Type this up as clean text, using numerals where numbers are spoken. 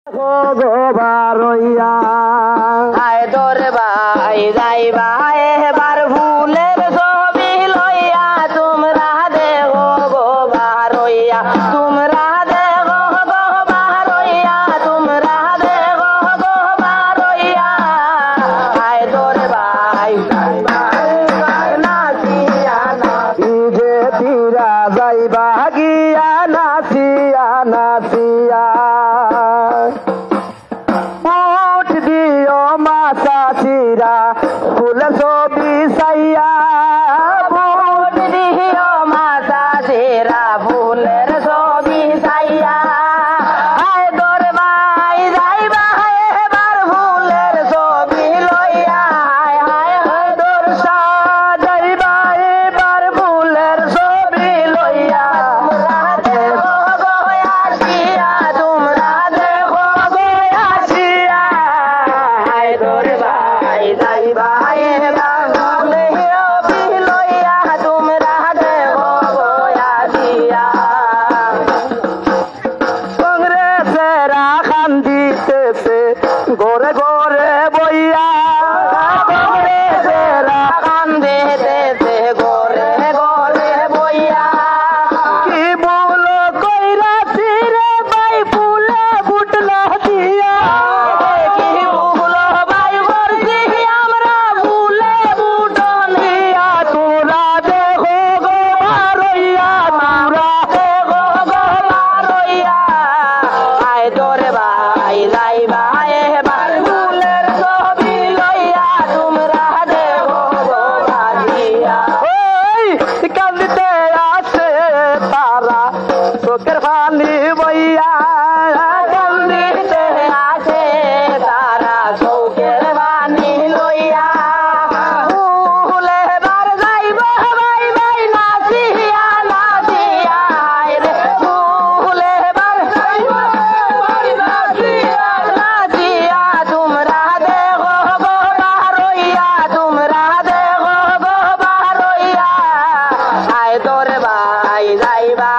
গোবারইয়া আয় দরে ভাই যাইবা এবার ফুলের ছবি লইয়া তোমরা দেখো গোবারইয়া তোমরা দেখো গোবারইয়া তোমরা দেখো গোবারইয়া আয় দরে ভাই যাইবা এবার নাচিয়া যে তীরা যাইবা গিয়া নাচিয়া নাচিয়া উঠ দিও মাথা চিরা ফুল ছবি সাইয়া ভোট দিও মাতা তেরা ফুলের ছবি চাইয়া আয় দরে ভাই যাইবা এবার ফুলের ছবি লইয়া হায় হায় হায় দর যাইবা এবার ফুলের ছবি লইয়া তোমরা দেখো গয়াসিয়া তোমরা দেখো গয়াসিয়া হায় দরে ভাই যাইবা এবার ফুলের ছবি লইয়া তোমরা দেখো গয়াসিয়া কংগ্রেসেরা খান দিতেছে ঘরে ঘরে বইয়া কংগ্রেসেরা কান্দিতেছে ঘরে ঘরে বইয়া কি ভুল কইরাছি রে ভাই ফুলে ফুটলা দিয়া কি ভুল ভাই করছি আমরা ভুলে বুটন দিয়া তোরা দেখো গো রইয়া তোরা দেখো গলারইয়া আয় দরে ভাই যাইবা এবার ফুলের ছবি লইয়া তোমরা দেখো গলারিয়া ওই কান্দিতে আছে তারা চোখের পানি বইয়া কান্দিতে আছে তারা চৌকের বাণী লইয়া ফুলে বার যাইব ভাই ভাই নাচিয়া নাচিয়া রে ফুলে বার যাইব ভাই নাচিয়া নাচিয়া তোমরা দেখো গোবারইয়া তোমরা দেখো গোবারইয়া আয় তোর ভাই যাইবা